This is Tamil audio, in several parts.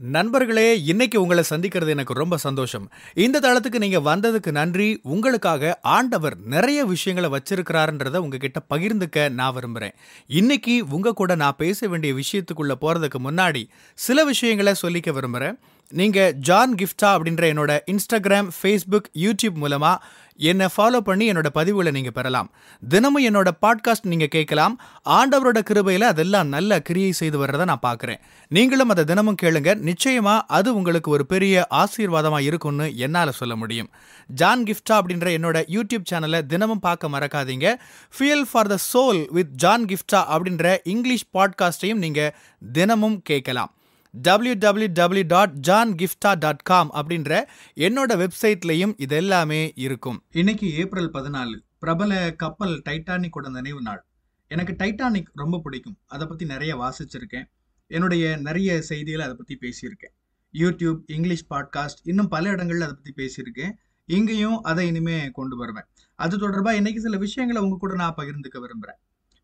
நண்பர்களே, இன்னைக்கு உங்கள சந்திக்கிறது எனக்கு ரொம்ப சந்தோஷம். இந்த தளத்துக்கு நீங்க வந்ததுக்கு நன்றி. உங்களுக்காக ஆண்டவர் நெறைய விஷயங்கள வச்சிருக்கிறாருன்றத உங்ககிட்ட பகிர்ந்துக்க நான் விரும்புறேன். இன்னைக்கு உங்க கூட நான் பேச வேண்டிய விஷயத்துக்குள்ள போறதுக்கு முன்னாடி, சில விஷயங்கள சொல்லிக்க விரும்புறேன். நீங்க ஜான் கிஃப்டா அப்படின்ற என்னோட Instagram, Facebook, YouTube மூலமா என்ன ஃபாலோ பண்ணி என்னோட பதிவுகள நீங்க பெறலாம். தினமும் என்னோட பாட்காஸ்ட் நீங்க கேட்கலாம். ஆண்டவரோட கிருபையில அதெல்லாம் நல்ல கிரியை செய்து வர்றத நான் பார்க்கிறேன். நீங்களும் அத தினமும் கேளுங்க. நிச்சயமா அது உங்களுக்கு ஒரு பெரிய ஆசீர்வாதமா இருக்கும்னு என்னால சொல்ல முடியும். ஜான் கிஃப்டா அப்படின்ற என்னோட யூடியூப் சேனலை தினமும் பார்க்க மறக்காதீங்க. Fuel for the soul with John Gifta அப்படின்ற இங்கிலீஷ் பாட்காஸ்டையும் நீங்க தினமும் கேட்கலாம். www.johngifta.com அப்படின்ற என்னோட வெப்சைட்லையும் இது எல்லாமே இருக்கும். இன்னைக்கு ஏப்ரல் 14, பிரபல கப்பல் டைட்டானிக்கோட நினைவு நாள். எனக்கு டைட்டானிக் ரொம்ப பிடிக்கும். அதை பத்தி நிறைய வாசிச்சிருக்கேன். என்னுடைய நிறைய செய்திகளை அதை பத்தி பேசியிருக்கேன். யூடியூப், இங்கிலீஷ் பாட்காஸ்ட், இன்னும் பல இடங்கள்ல அதை பத்தி பேசியிருக்கேன். இங்கேயும் அதை இனிமே கொண்டு வருவேன். அது தொடர்பா இன்னைக்கு சில விஷயங்களை உங்க கூட நான் பகிர்ந்துக்க விரும்புறேன்.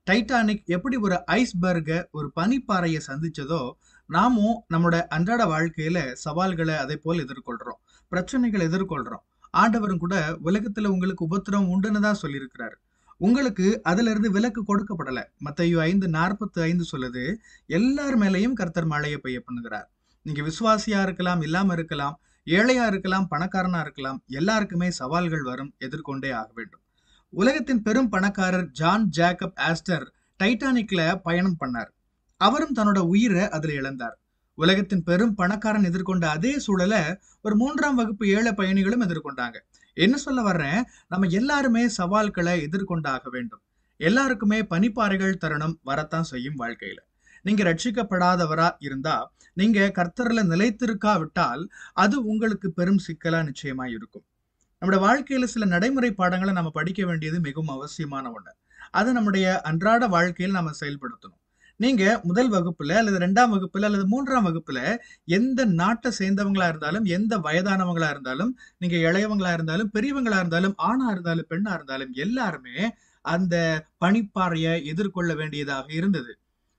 டைட்டானிக் எப்படி ஒரு ஐஸ்பர்க, ஒரு பனிப்பாறையை சந்திச்சதோ, நாமும் நம்மளோட அன்றாட வாழ்க்கையில சவால்களை அதை போல் எதிர்கொள்றோம், பிரச்சனைகளை எதிர்கொள்றோம். ஆண்டவரும் கூட உலகத்துல உங்களுக்கு உபத்திரம் உண்டுன்னு தான் சொல்லியிருக்கிறாரு. உங்களுக்கு அதுல இருந்து விலக்கு கொடுக்கப்படல. மத்தேயு 5:45 சொல்லுது, எல்லார் மேலையும் கர்த்தர் மழையை பெய்ய பண்ணுகிறார். நீங்க விசுவாசியா இருக்கலாம், இல்லாம இருக்கலாம், ஏழையா இருக்கலாம், பணக்காரனா இருக்கலாம், எல்லாருக்குமே சவால்கள் வரும், எதிர்கொண்டே ஆக வேண்டும். உலகத்தின் பெரும் பணக்காரர் ஜான் ஜேக்கப் ஆஸ்டர் டைட்டானிக்ல பயணம் பண்ணார். அவரும் தன்னோட உயிரை அதுல இழந்தார். உலகத்தின் பெரும் பணக்காரன் எதிர்கொண்ட அதே சூழலை ஒரு 3ஆம் வகுப்பு ஏழை பயணிகளும் எதிர்கொண்டாங்க. என்ன சொல்ல வர்றேன், நம்ம எல்லாருமே சவால்களை எதிர்கொண்டாக வேண்டும். எல்லாருக்குமே பனிப்பாறைகள் தருணம் வரத்தான் செய்யும் வாழ்க்கையில. நீங்க ரட்சிக்கப்படாதவரா இருந்தா, நீங்க கர்த்தர்ல நிலைத்திருக்காவிட்டால், அது உங்களுக்கு பெரும் சிக்கலா நிச்சயமா இருக்கும். நம்முடைய வாழ்க்கையில சில நடைமுறை பாடங்களை நம்ம படிக்க வேண்டியது மிகவும் அவசியமான ஒண்ணு. அதை நம்முடைய அன்றாட வாழ்க்கையில் நம்ம செயல்படுத்தணும். நீங்க முதல் வகுப்புல அல்லது 2ஆம் வகுப்புல அல்லது 3ஆம் வகுப்புல எந்த நாட்டை சேர்ந்தவங்களா இருந்தாலும், எந்த வயதானவங்களா இருந்தாலும், நீங்க இளையவங்களா இருந்தாலும், பெரியவங்களா இருந்தாலும், ஆணா இருந்தாலும், பெண்ணா இருந்தாலும், எல்லாருமே அந்த பனிப்பாறையை எதிர்கொள்ள வேண்டியதாக இருந்தது.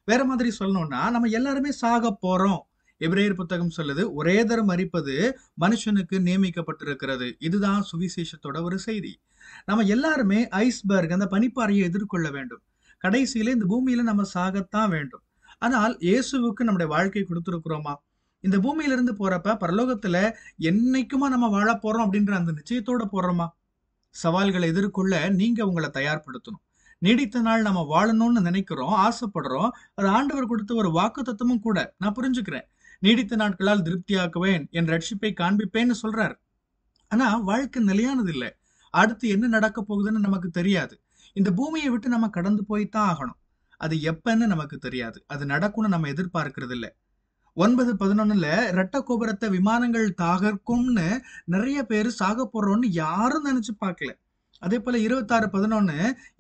வேற மாதிரி சொல்லணும்னா, நம்ம எல்லாருமே சாக போறோம். எபிரேயர் புத்தகம் சொல்லுது, ஒரே தரம் மரிப்பது மனுஷனுக்கு நியமிக்கப்பட்டிருக்கிறது. இதுதான் சுவிசேஷத்தோட ஒரு செய்தி. நம்ம எல்லாருமே ஐஸ்பர்க், அந்த பனிப்பாறையை எதிர்கொள்ள வேண்டும். கடைசியில இந்த பூமியில நம்ம சாகத்தான் வேண்டும். ஆனால் இயேசுவுக்கு நம்முடைய வாழ்க்கை கொடுத்திருக்கிறோமா? இந்த பூமியில இருந்து போறப்ப பரலோகத்துல என்னைக்குமா நம்ம வாழ போறோம் அப்படின்ற அந்த நிச்சயத்தோட போறோமா? சவால்களை எதிர்கொள்ள நீங்க உங்களை தயார்படுத்தணும். நீடித்த நாள் நம்ம வாழணும்னு நினைக்கிறோம், ஆசைப்படுறோம். அது ஆண்டவர் கொடுத்த ஒரு வாக்குத்தத்தமும் கூட. நான் புரிஞ்சுக்கிறேன். நீடித்த நாட்களால் திருப்தியாக்குவேன், என் ரட்சிப்பை காண்பிப்பேன்னு சொல்றார். ஆனா வாழ்க்கை நிலையானது இல்ல. அடுத்து என்ன நடக்க போகுதுன்னு நமக்கு தெரியாது. இந்த பூமியை விட்டு நம்ம கடந்து போய்தான் ஆகணும். அது எப்பன்னு நமக்கு தெரியாது. அது நடக்கும்னு நம்ம எதிர்பார்க்கிறது இல்ல. 9:11 ரெட்ட கோபுரத்தை விமானங்கள் தாகர்க்கும்னு நிறைய பேரு சாக போறோம்னு யாரும் நினைச்சு பார்க்கல. அதே போல 26:11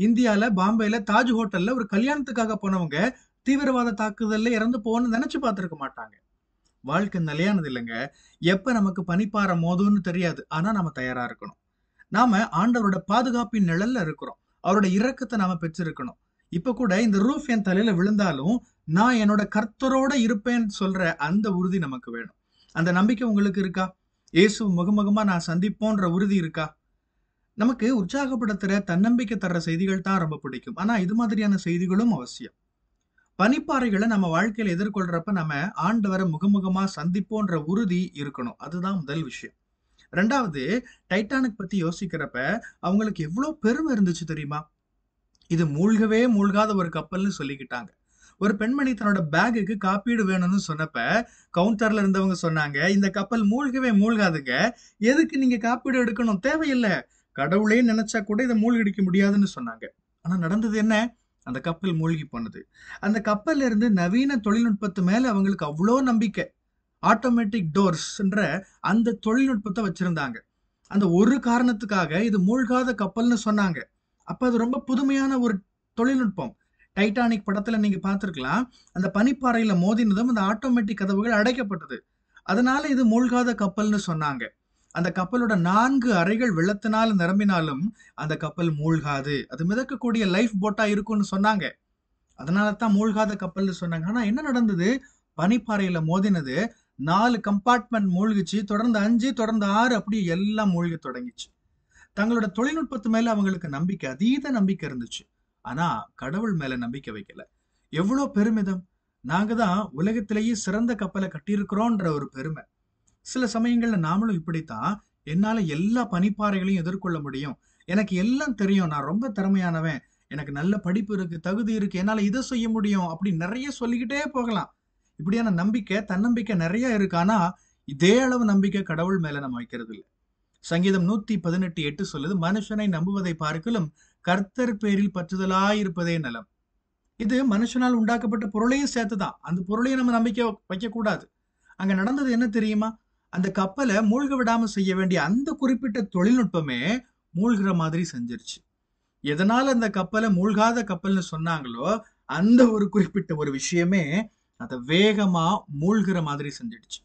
இந்தியால பாம்பேல தாஜ் ஹோட்டல்ல ஒரு கல்யாணத்துக்காக போனவங்க தீவிரவாத தாக்குதல்ல இறந்து போன்னு நினைச்சு பார்த்திருக்க மாட்டாங்க. வாழ்க்கை நிலையானது இல்லைங்க. எப்ப நமக்கு பனிப்பாறை மோதும்னு தெரியாது. ஆனா நாம தயாரா இருக்கணும். நாம ஆண்டவரோட பாதுகாப்பின் நிழல்ல இருக்கிறோம். அவரோட இரக்கத்தை நாம பெற்றிருக்கணும். இப்ப கூட இந்த ரூஃப் என் தலையில விழுந்தாலும் நான் என்னோட கர்த்தரோட இருப்பேன்னு சொல்ற அந்த உறுதி நமக்கு வேணும். அந்த நம்பிக்கை உங்களுக்கு இருக்கா? இயேசு முகமுகமா நான் சந்திப்போன்ற உறுதி இருக்கா? நமக்கு உற்சாகப்படுத்துற, தன்னம்பிக்கை தர்ற செய்திகள் தான் ரொம்ப பிடிக்கும். ஆனா இது மாதிரியான செய்திகளும் அவசியம். பனிப்பாறைகளை நம்ம வாழ்க்கையில எதிர்கொள்றப்ப நம்ம ஆண்டவரை முகமுகமா சந்திப்போன்ற உறுதி இருக்கணும். அதுதான் முதல் விஷயம். 2வது, டைட்டானிக் பத்தி யோசிக்கிறப்ப அவங்களுக்கு எவ்வளவு பெருமை இருந்துச்சு தெரியுமா? இது மூழ்கவே மூழ்காத ஒரு கப்பல்னு சொல்லிக்கிட்டாங்க. ஒரு பெண்மணி தன்னோட பேக்குக்கு காப்பீடு வேணும்னு சொன்னப்ப கவுண்டர்ல இருந்தவங்க சொன்னாங்க, இந்த கப்பல் மூழ்கவே மூழ்காதுங்க, எதுக்கு நீங்க காப்பீடு எடுக்கணும், தேவையில்லை, கடவுளே நினைச்சா கூட இதை மூழ்கடிக்க முடியாதுன்னு சொன்னாங்க. ஆனா நடந்தது என்ன? அந்த கப்பல் மூழ்கி போனது. அந்த கப்பல்ல இருந்து நவீன தொழில்நுட்பத்து மேல அவங்களுக்கு அவ்வளோ நம்பிக்கை. ஆட்டோமேட்டிக் டோர்ஸ்ன்ற அந்த தொழில்நுட்பத்தை வச்சிருந்தாங்க. அந்த ஒரு காரணத்துக்காக இது மூழ்காத கப்பல்னு சொன்னாங்க. அப்ப அது ரொம்ப புதுமையான ஒரு தொழில்நுட்பம். டைட்டானிக் படத்துல நீங்க பார்த்திருக்கலாம். அந்த பனிப்பாறையில மோதினதும் அந்த ஆட்டோமேட்டிக் கதவுகள் அடைக்கப்பட்டது. அதனால இது மூழ்காத கப்பல்னு சொன்னாங்க. அந்த கப்பலோட 4 அறைகள் வெள்ளத்தினால் நிரம்பினாலும் அந்த கப்பல் மூழ்காது. அது மிதக்கக்கூடிய லைஃப் போட்டா இருக்கும்னு சொன்னாங்க. அதனால தான் மூழ்காத கப்பல்னு சொன்னாங்க. ஆனா என்ன நடந்தது? பனிப்பாறையில மோதினது 4 கம்பார்ட்மெண்ட் மூழ்கிச்சு. தொடர்ந்து 5, தொடர்ந்து 6 அப்படியே எல்லாம் மூழ்க தொடங்கிச்சு. தங்களோட தொழில்நுட்பத்து மேல அவங்களுக்கு நம்பிக்கை, அதீத நம்பிக்கை இருந்துச்சு. ஆனா கடவுள் மேல நம்பிக்கை வைக்கல. எவ்வளோ பெருமிதம்! நாங்க தான் உலகத்திலேயே சிறந்த கப்பலை கட்டியிருக்கிறோன்ற ஒரு பெருமை. சில சமயங்கள்ல நாமளும் இப்படித்தான், என்னால எல்லா பனிப்பாறைகளையும் எதிர்கொள்ள முடியும். எனக்கு எல்லாம் தெரியும். நான் ரொம்ப திறமையானவன். எனக்கு நல்ல படிப்பு இருக்கு, தகுதி இருக்கு. என்னால இதை செய்ய முடியும். அப்படி நிறைய சொல்லிக்கிட்டே போகலாம். இப்படியான நம்பிக்கை, தன்னம்பிக்கை நிறைய இருக்கு. ஆனா இதே அளவு நம்பிக்கை கடவுள் மேல நம்ம வைக்கிறது இல்ல. சங்கீதம் 118:8 சொல்லுது, மனுஷனை நம்புவதை பார்க்கலும் கர்த்தர் பேரில் பற்றுதலாயிருப்பதே நலம். இது மனுஷனால் உண்டாக்கப்பட்ட பொருளையும் சேர்த்துதான். அந்த பொருளையும் நம்ம நம்பிக்கை வைக்க கூடாது. அங்க நடந்தது என்ன தெரியுமா? அந்த கப்பலை மூழ்க விடாம செய்ய வேண்டிய அந்த குறிப்பிட்ட தொழில்நுட்பமே மூழ்கிற மாதிரி செஞ்சிருச்சு. எதனால அந்த கப்பலை மூழ்காத கப்பல்னு சொன்னாங்களோ அந்த ஒரு குறிப்பிட்ட ஒரு விஷயமே அதை வேகமா மூழ்கிற மாதிரி செஞ்சிடுச்சு.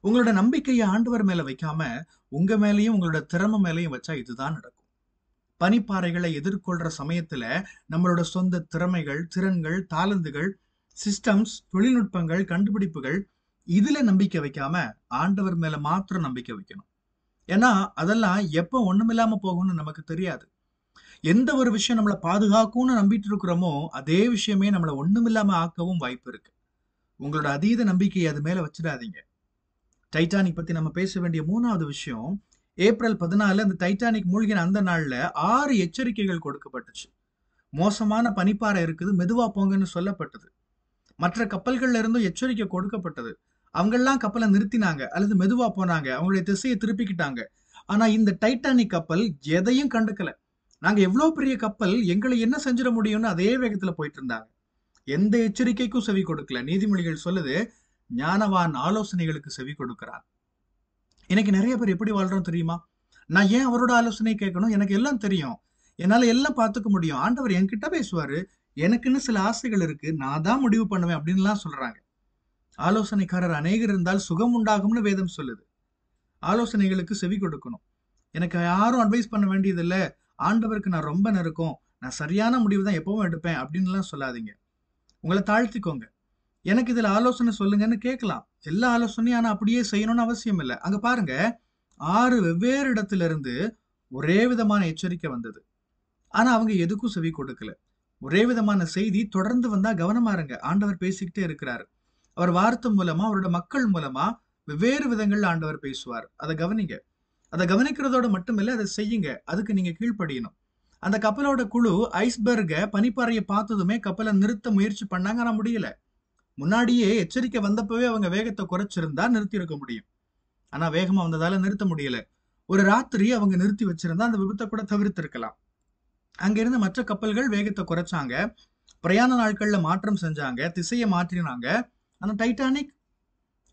உங்களோட நம்பிக்கையை ஆண்டவர் மேல வைக்காம உங்க மேலயும் உங்களோட திறமை மேலயும் வச்சா இதுதான் நடக்கும். பனிப்பாறைகளை எதிர்கொள்ற சமயத்துல நம்மளோட சொந்த திறமைகள், திறன்கள், தாளந்துகள், சிஸ்டம்ஸ், தொழில்நுட்பங்கள், கண்டுபிடிப்புகள், இதுல நம்பிக்கை வைக்காம ஆண்டவர் மேல மாத்திரம் நம்பிக்கை வைக்கணும். ஏன்னா அதெல்லாம் எப்ப ஒண்ணுமில்லாம போகும்னு நமக்கு தெரியாது. எந்த ஒரு விஷயம் நம்மளை பாதுகாக்கும்னு நம்பிட்டு இருக்கிறோமோ அதே விஷயமே நம்மளை ஒண்ணுமில்லாம ஆக்கவும் வாய்ப்பு இருக்கு. உங்களோட அதீத நம்பிக்கையை அது மேல வச்சிடாதீங்க. டைட்டானிக் பத்தி நம்ம பேச வேண்டிய 3வது விஷயம், ஏப்ரல் 14 அந்த டைட்டானிக் மூழ்கின அந்த நாள்ல 6 எச்சரிக்கைகள் கொடுக்கப்பட்டுச்சு. மோசமான பனிப்பாறை இருக்குது, மெதுவா போங்கன்னு சொல்லப்பட்டது. மற்ற கப்பல்கள்ல இருந்தும் எச்சரிக்கை கொடுக்கப்பட்டது. அவங்கெல்லாம் கப்பலை நிறுத்தினாங்க அல்லது மெதுவா போனாங்க, அவங்களுடைய திசையை திருப்பிக்கிட்டாங்க. ஆனா இந்த டைட்டானிக் கப்பல் எதையும் கண்டுக்கல. நாங்க எவ்வளவு பெரிய கப்பல், எங்களை என்ன செஞ்சிட முடியும்னு அதே வேகத்துல போயிட்டு இருந்தாங்க. எந்த எச்சரிக்கைக்கும் செவி கொடுக்கல. நீதிமொழிகள் சொல்லுது, ஞானவான் ஆலோசனைகளுக்கு செவி கொடுக்கிறான். எனக்கு நிறைய பேர் எப்படி வாழ்றோம் தெரியுமா? நான் ஏன் அவரோட ஆலோசனை கேட்கணும்? எனக்கு எல்லாம் தெரியும், என்னால எல்லாம் பார்த்துக்க முடியும், ஆண்டவர் என்கிட்ட பேசுவாரு, எனக்குன்னு சில ஆசைகள் இருக்கு, நான் தான் முடிவு பண்ணுவேன் அப்படின்லாம் சொல்றாங்க. ஆலோசனைக்காரர் அநேகர் இருந்தால் சுகம் உண்டாகும்னு வேதம் சொல்லுது. ஆலோசனைகளுக்கு செவி கொடுக்கணும். எனக்கு யாரும் அட்வைஸ் பண்ண வேண்டியது இல்ல, ஆண்டவருக்கு நான் ரொம்ப நெருக்கம், நான் சரியான முடிவு தான் எப்பவும் எடுப்பேன் அப்படின்லாம் சொல்லாதீங்க. உங்களை தாழ்த்திக்கோங்க. எனக்கு இதுல ஆலோசனை சொல்லுங்கன்னு கேட்கலாம். எல்லா ஆலோசனையும் ஆனா அப்படியே செய்யணும்னு அவசியம் இல்லை. அங்க பாருங்க, 6 வெவ்வேறு இடத்துல இருந்து ஒரே விதமான எச்சரிக்கை வந்தது. ஆனா அவங்க எதுக்கும் செவி கொடுக்கல. ஒரே விதமான செய்தி தொடர்ந்து வந்தா கவனமா இருங்க. ஆண்டவர் பேசிக்கிட்டே இருக்கிறாரு. அவர் வார்த்தை மூலமா, அவரோட மக்கள் மூலமா வெவ்வேறு விதங்கள்ல ஆண்டவர் பேசுவார். அதை கவனிங்க. அதை கவனிக்கிறதோட மட்டுமில்ல, அதை செய்யுங்க. அதுக்கு நீங்க கீழ்ப்படியணும். அந்த கப்பலோட குழு ஐஸ்பர்க பனிப்பாறையை பார்த்ததுமே கப்பலை நிறுத்த முயற்சி பண்ணாங்க, ஆனா முடியல. முன்னாடியே எச்சரிக்கை வந்தப்பவே அவங்க வேகத்தை குறைச்சிருந்தா நிறுத்தி இருக்க முடியும். ஆனா வேகமா வந்ததால நிறுத்த முடியல. ஒரு ராத்திரி அவங்க நிறுத்தி வச்சிருந்தா அந்த விபத்தை கூட தவிர்த்து இருக்கலாம். அங்க இருந்த மற்ற கப்பல்கள் வேகத்தை குறைச்சாங்க, பிரயாண நாட்கள்ல மாற்றம் செஞ்சாங்க, திசையை மாற்றினாங்க. ஆனா டைட்டானிக்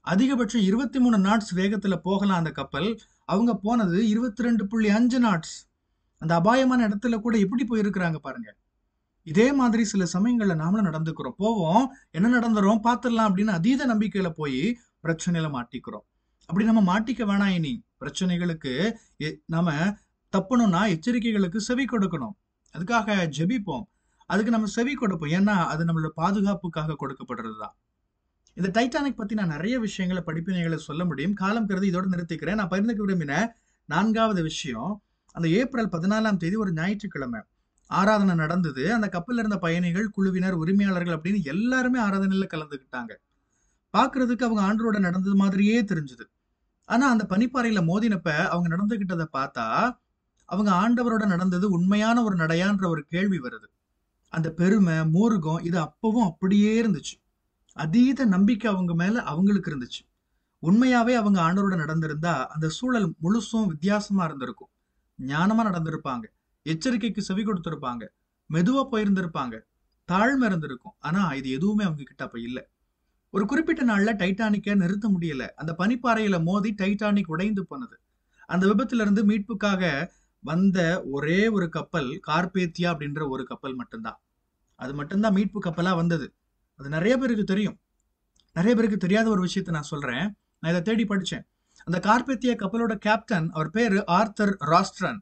அதிகபட்சம் 23 நாட்ஸ் வேகத்துல போகலாம் அந்த கப்பல். அவங்க போனது 22.5 நாட்ஸ். அந்த அபாயமான இடத்துல கூட எப்படி போயிருக்கிறாங்க பாருங்க. இதே மாதிரி சில சமயங்கள்ல நாமளும் நடந்துக்கிறோம். போவோம், என்ன நடந்துரும் பார்த்துடலாம் அப்படின்னு அதீத நம்பிக்கையில போய் பிரச்சனையில மாட்டிக்கிறோம். அப்படி நம்ம மாட்டிக்க வேணாம். இனி பிரச்சனைகளுக்கு நாம தப்பணும்னா எச்சரிக்கைகளுக்கு செவி கொடுக்கணும். அதுக்காக ஜெபிப்போம். அதுக்கு நம்ம செவி கொடுப்போம். ஏன்னா அது நம்மளோட பாதுகாப்புக்காக கொடுக்கப்படுறதுதான். இந்த டைட்டானிக் பத்தி நான் நிறைய விஷயங்களை, படிப்பினைகளை சொல்ல முடியும். காலம் கருதி இதோட நிறுத்திக்கிறேன். நான் பகிர்ந்துக்க விரும்பின 4வது விஷயம், அந்த ஏப்ரல் 14ஆம் தேதி ஒரு ஞாயிற்றுக்கிழமை ஆராதனை நடந்தது. அந்த கப்பல்ல இருந்த பயணிகள், குழுவினர், உரிமையாளர்கள் அப்படின்னு எல்லாருமே ஆராதனையில கலந்துக்கிட்டாங்க. பாக்குறதுக்கு அவங்க ஆண்டரோட நடந்தது மாதிரியே தெரிஞ்சது. ஆனா அந்த பனிப்பாறையில மோதினப்ப அவங்க நடந்துகிட்டதை பார்த்தா அவங்க ஆண்டவரோட நடந்தது உண்மையான ஒரு நடையான்ற ஒரு கேள்வி வருது. அந்த பெருமை, மூர்க்கம் இது அப்பவும் அப்படியே இருந்துச்சு. அதீத நம்பிக்கை அவங்க மேல அவங்களுக்கு இருந்துச்சு. உண்மையாவே அவங்க ஆண்டவரோட நடந்திருந்தா அந்த சூழல் முழுசும் வித்தியாசமா இருந்திருக்கும். ஞானமா நடந்திருப்பாங்க, எச்சரிக்கைக்கு செவி கொடுத்திருப்பாங்க, மெதுவா போயிருந்திருப்பாங்க, தாழ்மை இருந்திருக்கும். ஆனா இது எதுவுமே அவங்க கிட்ட அப்ப இல்ல. ஒரு குறிப்பிட்ட நாள்ல டைட்டானிக்கை நிறுத்த முடியல. அந்த பனிப்பாறையில மோதி டைட்டானிக் உடைந்து போனது. அந்த விபத்துல இருந்து மீட்புக்காக வந்த ஒரே ஒரு கப்பல் கார்பேத்தியா அப்படின்ற ஒரு கப்பல் மட்டும்தான். அது மட்டும்தான் மீட்பு கப்பலா வந்தது. அது நிறைய பேருக்கு தெரியும். நிறைய பேருக்கு தெரியாத ஒரு விஷயத்த நான் சொல்றேன். நான் இதை தேடி படிச்சேன். அந்த கார்பேத்தியா கப்பலோட கேப்டன், அவர் பேரு ஆர்தர் ராஸ்ட்ரன்.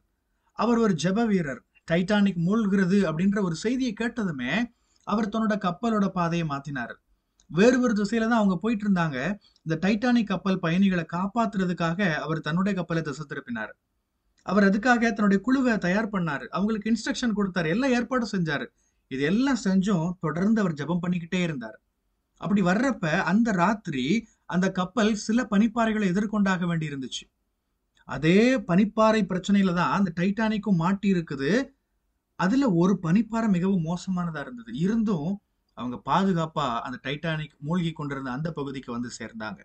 அவர் ஒரு ஜெப வீரர். டைட்டானிக் மூழ்கிறது அப்படின்ற ஒரு செய்தியை கேட்டதுமே அவர் தன்னோட கப்பலோட பாதையை மாத்தினாரு. வேறு ஒரு திசையில தான் அவங்க போயிட்டு இருந்தாங்க. இந்த டைட்டானிக் கப்பல் பயணிகளை காப்பாத்துறதுக்காக அவர் தன்னுடைய கப்பலை திசை திருப்பினார். அவர் அதுக்காக தன்னுடைய குழுவை தயார் பண்ணாரு. அவங்களுக்கு இன்ஸ்ட்ரக்ஷன் கொடுத்தாரு. எல்லா ஏற்பாடும் செஞ்சாரு. இது எல்லாம் செஞ்சும் தொடர்ந்து அவர் ஜெபம் பண்ணிக்கிட்டே இருந்தார். அப்படி வர்றப்ப அந்த ராத்திரி அந்த கப்பல் சில பனிப்பாறைகளை எதிர்கொண்டாக வேண்டி இருந்துச்சு. அதே பனிப்பாறை பிரச்சனையில தான் அந்த டைட்டானிக்கும் மாட்டி இருக்குது. அதுல ஒரு பனிப்பாறை மிகவும் மோசமானதா இருந்தது. இருந்தும் அவங்க பாதுகாப்பா அந்த டைட்டானிக் மூழ்கி கொண்டிருந்த அந்த பகுதிக்கு வந்து சேர்ந்தாங்க.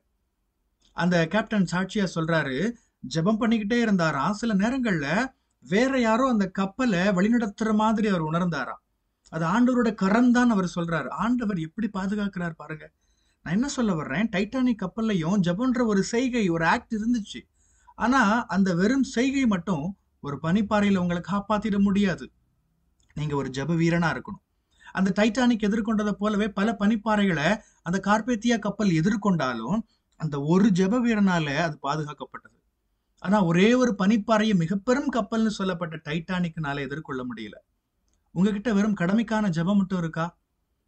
அந்த கேப்டன் சாட்சியா சொல்றாரு, ஜெபம் பண்ணிக்கிட்டே இருந்தாராம். சில நேரங்கள்ல வேற யாரோ அந்த கப்பலை வழிநடத்துற மாதிரி அவர் உணர்ந்தாராம். அது ஆண்டவரோட கரம் தான் அவர் சொல்றாரு. ஆண்டவர் எப்படி பாதுகாக்கிறார் பாருங்க. நான் என்ன சொல்ல வர்றேன், டைட்டானிக் கப்பல்லையும் ஜெபம்ன்ற ஒரு செய்கை, ஒரு ஆக்ட் இருந்துச்சு. ஆனா அந்த வெறும் செய்கை மட்டும் ஒரு பனிப்பாறையில உங்களை காப்பாத்திட முடியாது. நீங்க ஒரு ஜெப வீரனா இருக்கணும். அந்த டைட்டானிக் எதிர்கொண்டதை போலவே பல பனிப்பாறைகளை அந்த கார்பேத்தியா கப்பல் எதிர்கொண்டாலும் அந்த ஒரு ஜெப வீரனால அது பாதுகாக்கப்பட்டது. ஆனா ஒரே ஒரு பனிப்பாறையை மிகப்பெரும் கப்பல்னு சொல்லப்பட்ட டைட்டானிக்னால எதிர்கொள்ள முடியல. உங்ககிட்ட வெறும் கடமைக்கான ஜெபம் மட்டும் இருக்கா?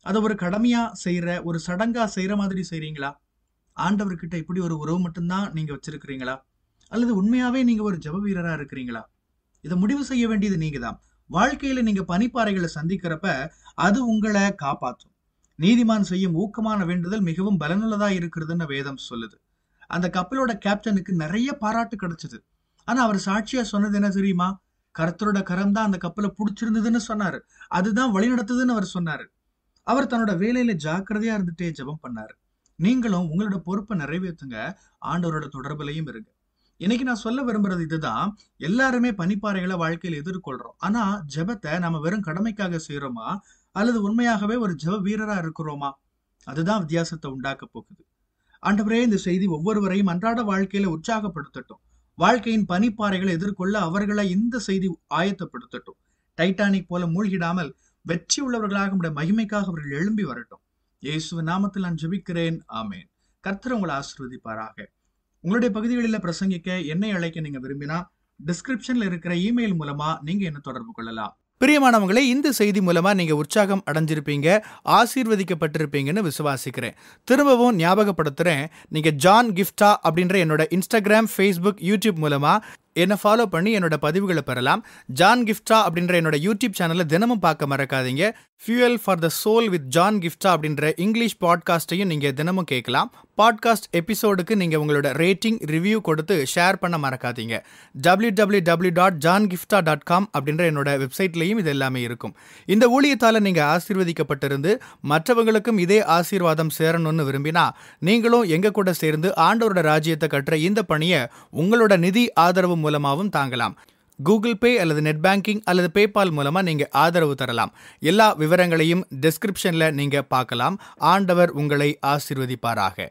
அதை ஒரு கடமையா செய்யற, ஒரு சடங்கா செய்யற மாதிரி செய்றீங்களா? ஆண்டவர்கிட்ட இப்படி ஒரு உறவு மட்டும்தான் நீங்க வச்சிருக்கிறீங்களா? அல்லது உண்மையாவே நீங்க ஒரு ஜெப வீரரா இருக்கிறீங்களா? இதை முடிவு செய்ய வேண்டியது நீங்க தான். வாழ்க்கையில நீங்க பனிப்பாறைகளை சந்திக்கிறப்ப அது உங்களை காப்பாற்றும். நீதிமான் செய்யும் ஊக்கமான வேண்டுதல் மிகவும் பலனுள்ளதா இருக்கிறதுன்னு வேதம் சொல்லுது. அந்த கப்பலோட கேப்டனுக்கு நிறைய பாராட்டு கிடைச்சது. ஆனா அவர் சாட்சியா சொன்னது என்ன தெரியுமா? கர்த்தரோட கரம் தான் அந்த கப்பலை புடிச்சிருந்ததுன்னு சொன்னாரு. அதுதான் வழி நடத்துதுன்னு அவர் சொன்னாரு. அவர் தன்னோட வேலையில ஜாக்கிரதையா இருந்துட்டே ஜெபம் பண்ணாரு. நீங்களும் உங்களோட பொறுப்பை நிறைவேற்றுங்க. ஆண்டவரோட தொடர்புலையும் இருங்க. இன்னைக்கு நான் சொல்ல விரும்புறது இதுதான். எல்லாருமே பனிப்பாறைகளை வாழ்க்கையில எதிர்கொள்றோம். ஆனா ஜெபத்தை நம்ம வெறும் கடமைக்காக செய்யறோமா, அல்லது உண்மையாகவே ஒரு ஜெப வீரரா இருக்கிறோமா? அதுதான் வித்தியாசத்தை உண்டாக்க போகுது. ஆண்டவரே, இந்த செய்தி ஒவ்வொருவரையும் அன்றாட வாழ்க்கையில உற்சாகப்படுத்தட்டும். வாழ்க்கையின் பனிப்பாறைகளை எதிர்கொள்ள அவர்களை இந்த செய்தி ஆயத்தப்படுத்தட்டும். டைட்டானிக் போல மூழ்கிடாமல் வெற்றி உள்ளவர்களாக உடைய மகிமைக்காக அவர்கள் எழும்பி வரட்டும். இயேசுவின் நாமத்தில் நான் ஜெபிக்கிறேன். ஆமேன். கர்த்தர் உங்களை ஆசீர்வதிப்பாராக. உங்களுடைய பகுதிகளில் பிரசங்கிக்க என்னை அழைக்க நீங்க விரும்பினா டிஸ்கிரிப்ஷன்ல இருக்கிற இமெயில் மூலமா நீங்க என்ன தொடர்பு கொள்ளலாம். பிரியமானவங்களே, இந்த செய்தி மூலமா நீங்க உற்சாகம் அடைஞ்சிருப்பீங்க, ஆசீர்வதிக்கப்பட்டிருப்பீங்கன்னு விசுவாசிக்கிறேன். திரும்பவும் ஞாபகப்படுத்துறேன், நீங்க ஜான் கிஃப்டா அப்படின்ற என்னோட இன்ஸ்டாகிராம், ஃபேஸ்புக், யூடியூப் மூலமா என்னை ஃபாலோ பண்ணி என்னோட பதிவுகளை பெறலாம். ஜான் கிஃப்டா அப்படின்ற என்னோட யூடியூப் சேனலை தினமும் பார்க்க மறக்காதீங்க. Fuel for the soul with John Gifta அப்படின்ற இங்கிலீஷ் பாட்காஸ்டையும் நீங்க தினமும் கேட்கலாம். பாட்காஸ்ட் எபிசோடுக்கு நீங்க உங்களோட ரேட்டிங், ரிவ்யூ கொடுத்து ஷேர் பண்ண மறக்காதீங்க. www.johngifta.com அப்படின்ற என்னோட வெப்சைட்லையும் இது எல்லாமே இருக்கும். இந்த ஊழியத்தால நீங்க ஆசீர்வதிக்கப்பட்டிருந்து மற்றவங்களுக்கும் இதே ஆசீர்வாதம் சேரணும்னு விரும்பினா நீங்களும் எங்க கூட சேர்ந்து ஆண்டவரோட ராஜ்யத்தை கட்டுற இந்த பணியை உங்களோட நிதி ஆதரவு மூலமாகவும் தாங்கலாம். கூகுள் பே அல்லது நெட் பேங்கிங் அல்லது பேபால் மூலமா நீங்க ஆதரவு தரலாம். எல்லா விவரங்களையும் டிஸ்கிரிப்ஷன்ல நீங்க பார்க்கலாம். ஆண்டவர் உங்களை ஆசீர்வதிப்பாராக.